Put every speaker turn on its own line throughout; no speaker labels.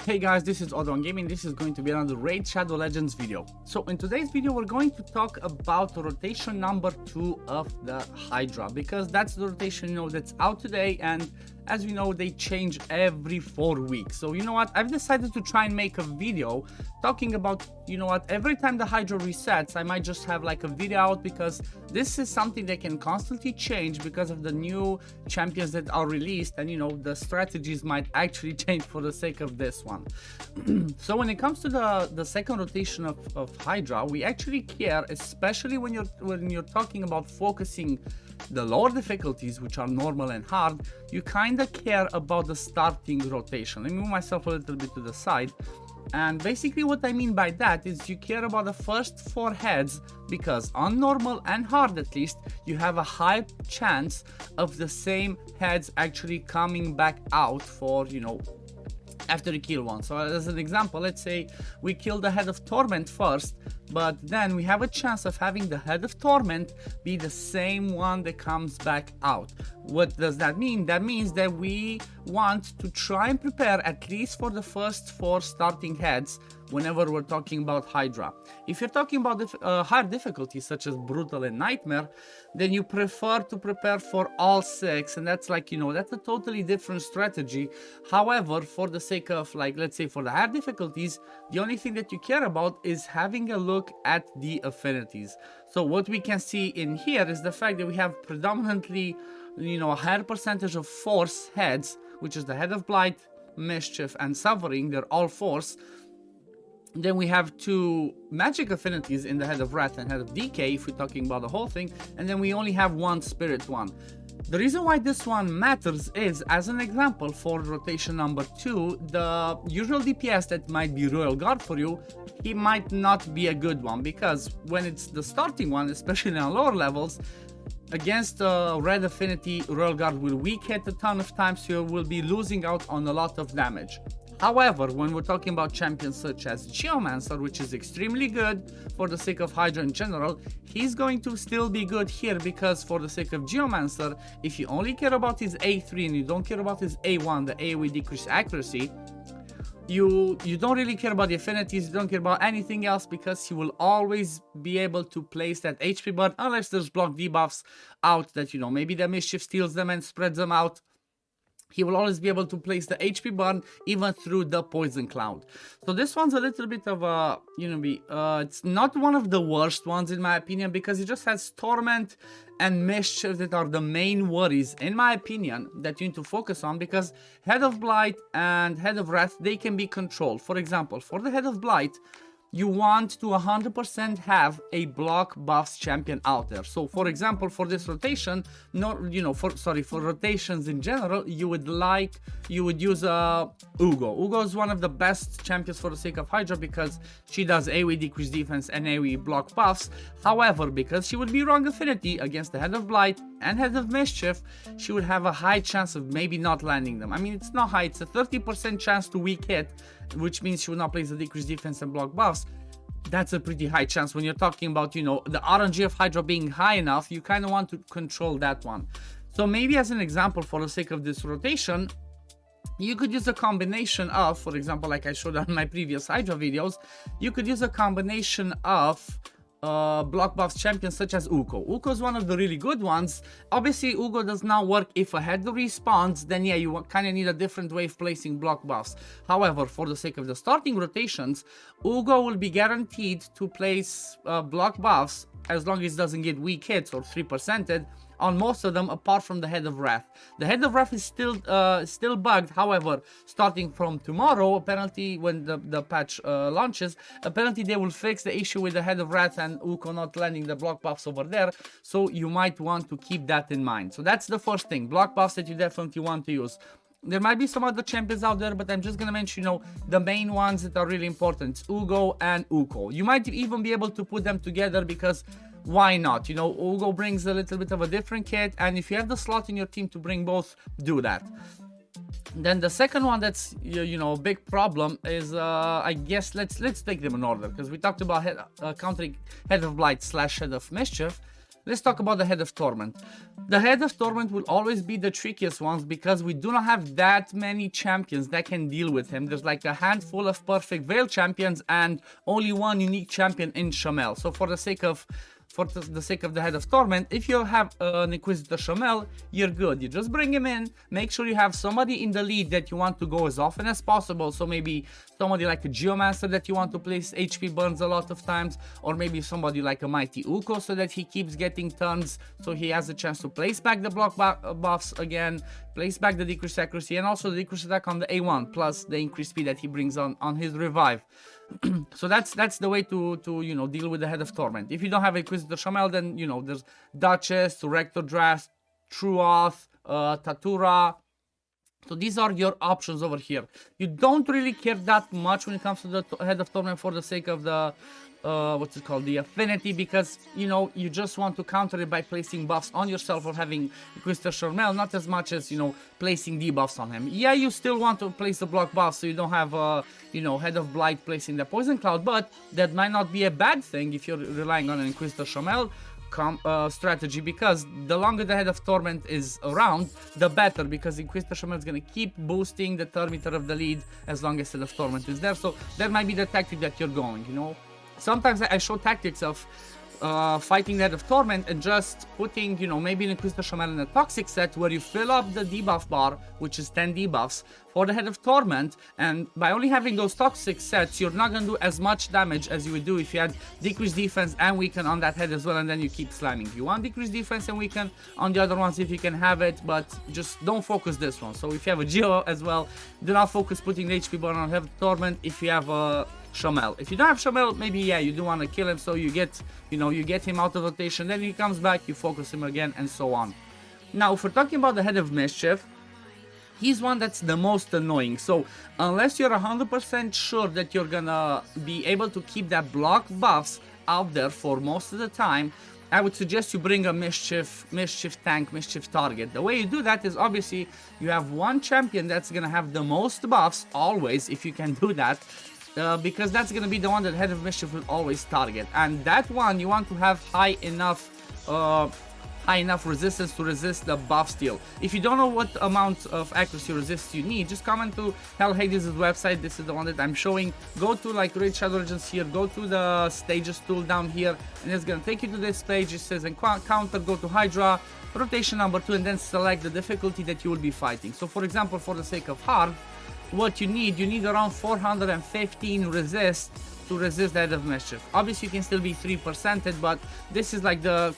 Hey guys, this is OddOneGaming. This is going to be another Raid Shadow Legends video. So in today's video, we're going to talk about rotation number 2 of the Hydra, because that's the rotation, that's out today, and as we know, they change every 4 weeks. So you know what, I've decided to try and make a video talking about, every time the Hydra resets, I might just have like a video out, because this is something that can constantly change because of the new champions that are released, and the strategies might actually change for the sake of this one. So when it comes to the second rotation of Hydra, we actually care, especially when you're talking about focusing the lower difficulties, which are normal and hard. You kind of care about the starting rotation. Let me move myself a little bit to the side. And basically what I mean by that is you care about the first 4 heads, because on normal and hard at least, you have a high chance of the same heads actually coming back out for, after you kill one. So as an example, let's say we kill the head of torment first, but then we have a chance of having the head of torment be the same one that comes back out. What does that mean? That means that we want to try and prepare at least for the first 4 starting heads whenever we're talking about Hydra. If you're talking about hard difficulties such as brutal and nightmare, then you prefer to prepare for all 6, and that's like, that's a totally different strategy. However, for the sake of, like, let's say for the hard difficulties, the only thing that you care about is having a look at the affinities. So what we can see in here is the fact that we have predominantly, a higher percentage of force heads, which is the head of blight, mischief, and suffering. They're all force. Then we have 2 magic affinities in the head of wrath and head of decay, if we're talking about the whole thing, and then we only have 1 spirit one. The reason why this one matters is, as an example, for rotation number 2, the usual DPS that might be Royal Guard for you, he might not be a good one, because when it's the starting one, especially on lower levels, against red affinity, Royal Guard will weak hit a ton of times, so you will be losing out on a lot of damage. However, when we're talking about champions such as Geomancer, which is extremely good for the sake of Hydra in general, he's going to still be good here, because for the sake of Geomancer, if you only care about his A3 and you don't care about his A1, the AoE decreased accuracy, you don't really care about the affinities, you don't care about anything else, because he will always be able to place that HP burn, unless there's block debuffs out that, maybe the mischief steals them and spreads them out. He will always be able to place the HP burn even through the poison cloud. So this one's a little bit of a, it's not one of the worst ones in my opinion, because it just has torment and mischief that are the main worries, in my opinion, that you need to focus on, because head of blight and head of wrath, they can be controlled. For example, for the head of blight, you want to 100% have a block buffs champion out there. So for example, for this rotation, for rotations in general, you would use Ugo. Ugo is one of the best champions for the sake of Hydra, because she does AoE decreased defense and AoE block buffs. However, because she would be wrong affinity against the head of blight and head of mischief, she would have a high chance of maybe not landing them. I mean, it's not high, it's a 30% chance to weak hit, which means she would not place the decreased defense and block buffs. That's a pretty high chance. When you're talking about, the RNG of Hydra being high enough, you kind of want to control that one. So maybe as an example, for the sake of this rotation, you could use a combination of, for example, like I showed on my previous Hydra videos, you could use a combination of block buffs champions such as Ugo. Ugo is one of the really good ones. Obviously, Ugo does not work if a head respawns, then yeah, you kind of need a different way of placing block buffs. However, for the sake of the starting rotations, Ugo will be guaranteed to place block buffs as long as it doesn't get weak hits or 3%ed on most of them, apart from the head of wrath. The head of wrath is still bugged. However, starting from tomorrow, apparently when the patch launches, apparently they will fix the issue with the head of wrath and Ugo not landing the block buffs over there. So you might want to keep that in mind. So that's the first thing, block buffs that you definitely want to use. There might be some other champions out there, but I'm just gonna mention, the main ones that are really important. It's Ugo and Ugo. You might even be able to put them together, because why not? Ugo brings a little bit of a different kit, and if you have the slot in your team to bring both, do that. Then the second one that's a big problem is I guess let's take them in order, because we talked about countering head of blight / head of mischief. let's talk about the Head of Torment. The Head of Torment will always be the trickiest ones because we do not have that many champions that can deal with him. There's like a handful of perfect Veil champions and only one unique champion in Shamel. So for the sake of the Head of Torment, if you have an Inquisitor Shamel, you're good. You just bring him in, make sure you have somebody in the lead that you want to go as often as possible. So maybe somebody like a Geomancer that you want to place HP burns a lot of times, or maybe somebody like a Mighty Uko so that he keeps getting turns, so he has a chance to place back the block buffs again, place back the decreased accuracy, and also the decreased attack on the A1, plus the increased speed that he brings on his revive. So that's the way to you know, deal with the Head of Torment. If you don't have Inquisitor Shamel, then you know there's Duchess, Rector Drast, Truoth, Tatura. So these are your options over here. You don't really care that much when it comes to the Head of Torment for the sake of the what's it called, the affinity, because you know you just want to counter it by placing buffs on yourself or having Inquisitor Shamel, not as much as, you know, placing debuffs on him. Yeah, you still want to place the block buff so you don't have you know, Head of Blight placing the Poison Cloud, but that might not be a bad thing if you're relying on an Inquisitor Shamel strategy, because the longer the Head of Torment is around, the better, because Inquisitor Shamel is going to keep boosting the turn meter of the lead as long as Head of Torment is there. So that might be the tactic that you're going, you know. Sometimes I show tactics of fighting the Head of Torment and just putting, you know, maybe an Inquisitor Shamel in a toxic set where you fill up the debuff bar, which is 10 debuffs for the Head of Torment, and by only having those toxic sets, you're not going to do as much damage as you would do if you had decreased defense and weaken on that head as well, and then you keep slamming. You want decreased defense and weaken on the other ones if you can have it, but just don't focus this one. So if you have a Geo as well, do not focus putting the HP bar on Head of Torment if you have a Shamel. If you don't have Shamel, maybe yeah, you do want to kill him, so you get, you know, you get him out of rotation, then he comes back, you focus him again, and so on. Now, if we're talking about the Head of Mischief, he's one that's the most annoying. So unless you're 100% sure that you're gonna be able to keep that block buffs out there for most of the time, I would suggest you bring a mischief tank, mischief target. The way you do that is obviously you have one champion that's gonna have the most buffs always, if you can do that. Because that's going to be the one that Head of Mischief will always target, and that one you want to have high enough resistance to resist the buff steal. If you don't know what amount of accuracy resist you need, just come into Hell Hades' website. This is the one that I'm showing. Go to like Raid Shadow Legends here, go to the stages tool down here, and it's going to take you to this page. It says encounter, go to Hydra Rotation number 2, and then select the difficulty that you will be fighting. So for example, for the sake of hard, what you need around 415 resist to resist the Head of Mischief. Obviously you can still be 3%, but this is like the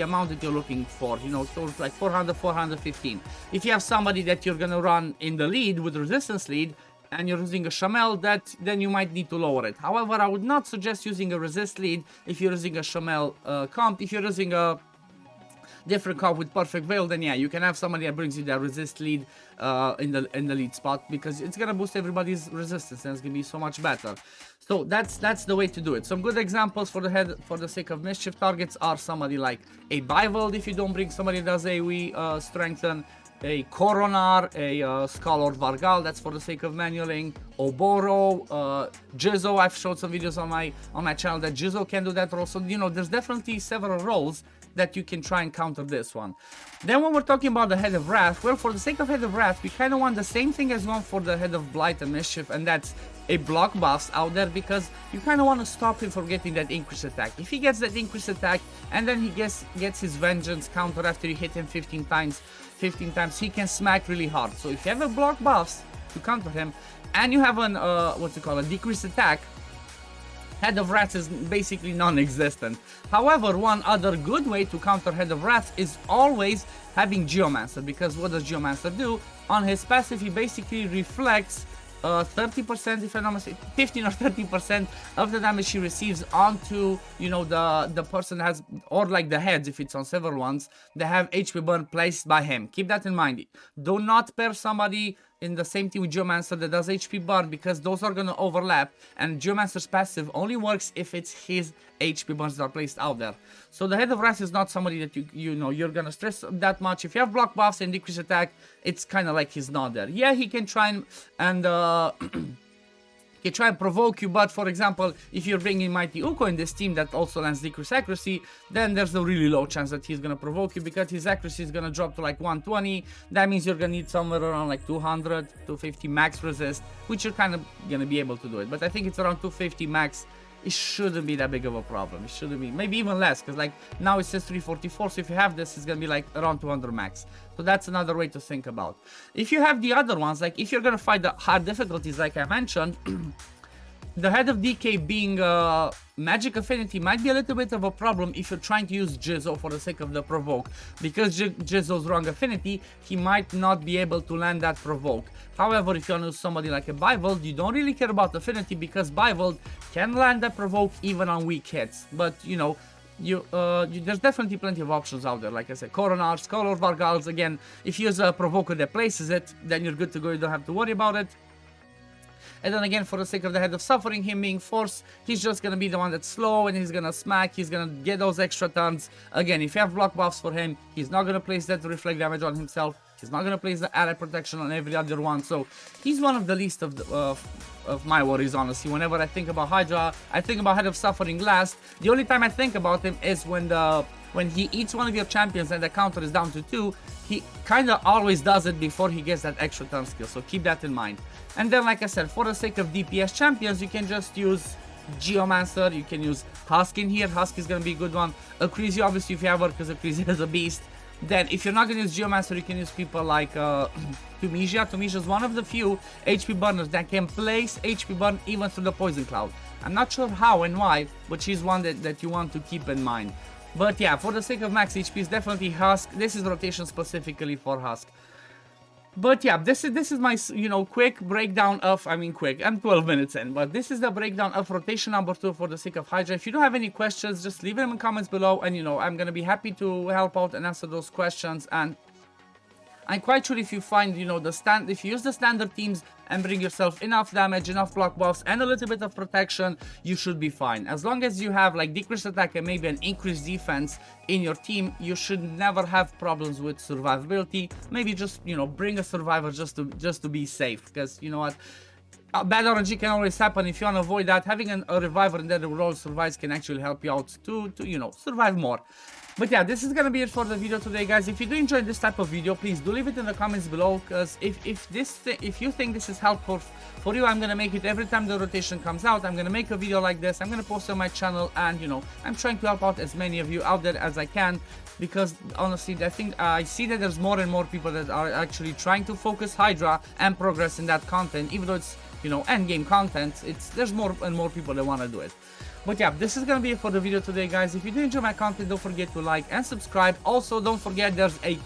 amount that you're looking for, you know, so it's like 415. If you have somebody that you're gonna run in the lead with resistance lead and you're using a Shamel, then you might need to lower it. However, I would not suggest using a resist lead if you're using a Shamel comp. If you're using a different comp with perfect Veil, then yeah, you can have somebody that brings you that resist lead in the lead spot, because it's gonna boost everybody's resistance and it's gonna be so much better. So that's the way to do it. Some good examples for the head, for the sake of mischief targets, are somebody like a Bivold if you don't bring somebody that does AoE strengthen, a Coronar, a Scholar Vargal, that's for the sake of manualing, Oboro, Jizzo. I've showed some videos on my channel that Jizzo can do that role. So you know, there's definitely several roles that you can try and counter this one. Then when we're talking about the Head of Wrath, well, for the sake of Head of Wrath, we kind of want the same thing as one for the Head of Blight and Mischief, and that's a block buffs out there, because you kind of want to stop him from getting that increased attack. If he gets that increased attack and then he gets his vengeance counter after you hit him 15 times, he can smack really hard. So if you have a block buffs to counter him and you have an a decreased attack, Head of Wrath is basically non-existent. However, one other good way to counter Head of Wrath is always having Geomancer, because what does Geomancer do? On his passive, he basically reflects 30%, if I'm not mistaken, 15 or 30% of the damage he receives onto, you know, the person has, or like the heads, if it's on several ones, they have HP burn placed by him. Keep that in mind. Do not pair somebody in the same team with Geomancer that does HP burn, because those are going to overlap, and Geomancer's passive only works if it's his HP burns that are placed out there. So the Head of Wrath is not somebody that you know you're going to stress that much. If you have block buffs and decrease attack, it's kind of like he's not there. Yeah, he can try and he try and provoke you, but for example, if you're bringing Mighty Uko in this team that also lands decreased accuracy, then there's a really low chance that he's gonna provoke you because his accuracy is gonna drop to like 120. That means you're gonna need somewhere around like 200, 250 max resist, which you're kind of gonna be able to do it. But I think it's around 250 max. It shouldn't be that big of a problem. It shouldn't be, maybe even less, because like now it says 344, so if you have this, it's gonna be like around 200 max. So that's another way to think about. If you have the other ones, like if you're gonna fight the hard difficulties like I mentioned, the head of DK being magic affinity might be a little bit of a problem if you're trying to use Jizzo for the sake of the provoke. Because Jizzo's wrong affinity, he might not be able to land that provoke. However, if you want to use somebody like a Bivold, you don't really care about affinity because Bivold can land that provoke even on weak hits. But you know, there's definitely plenty of options out there. Like I said, Coronars, Color Vargals. Again, if you use a provoker that places it, then you're good to go. You don't have to worry about it. And then again, for the sake of the Head of Suffering, him being force, he's just gonna be the one that's slow and he's gonna smack, he's gonna get those extra turns. Again, if you have block buffs for him, he's not gonna place that reflect damage on himself. He's not gonna place the ally protection on every other one. So he's one of the least of my worries, honestly. Whenever I think about Hydra, I think about Head of Suffering last. The only time I think about him is when he eats one of your champions and the counter is down to 2, he kind of always does it before he gets that extra turn skill, so keep that in mind. And then, like I said, for the sake of DPS champions, you can just use Geomancer, you can use Husk in here. Husk is going to be a good one. Akrisi, obviously, if you have her, because Akrisi is a beast. Then, if you're not going to use Geomancer, you can use people like Tunisia. Tunisia is one of the few HP burners that can place HP burn even through the Poison Cloud. I'm not sure how and why, but she's one that you want to keep in mind. But yeah, for the sake of max HP, it's definitely Husk. This is rotation specifically for Husk. But yeah, this is my, you know, quick breakdown of, I mean quick, I'm 12 minutes in, but this is the breakdown of rotation number 2 for the sake of Hydra. If you don't have any questions, just leave them in comments below, and you know, I'm gonna be happy to help out and answer those questions. And I'm quite sure if you find, you know, if you use the standard teams and bring yourself enough damage, enough block buffs, and a little bit of protection, you should be fine. As long as you have like decreased attack and maybe an increased defense in your team, you should never have problems with survivability. Maybe just, you know, bring a survivor just to be safe, because you know what, bad RNG can always happen. If you want to avoid that, having a reviver and then the roll survives can actually help you out to you know, survive more. But yeah, this is gonna be it for the video today, guys. If you do enjoy this type of video, please do leave it in the comments below, because if you think this is helpful for you, I'm gonna make it every time the rotation comes out. I'm gonna make a video like this, I'm gonna post it on my channel, and you know, I'm trying to help out as many of you out there as I can, because honestly, I think I see that there's more and more people that are actually trying to focus Hydra and progress in that content, even though it's, you know, end game content. There's more and more people that want to do it. But yeah, this is gonna be it for the video today, guys. If you do enjoy my content, don't forget to like and subscribe. Also, don't forget there's a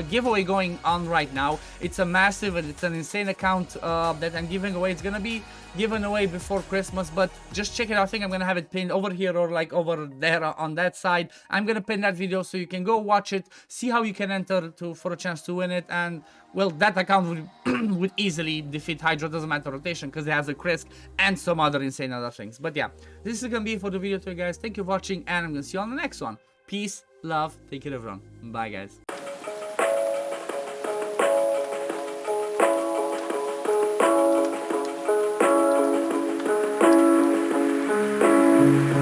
giveaway going on right now. It's a massive and it's an insane account that I'm giving away. It's gonna be given away before Christmas, but just check it out. I think I'm gonna have it pinned over here or like over there on that side. I'm gonna pin that video so you can go watch it, see how you can enter for a chance to win it. And well, that account would easily defeat Hydra, doesn't matter rotation, because it has a Krisk and some other insane other things. But yeah, this is gonna be it for the video today, guys. Thank you for watching, and I'm gonna see you on the next one. Peace, love, take care everyone. Bye, guys.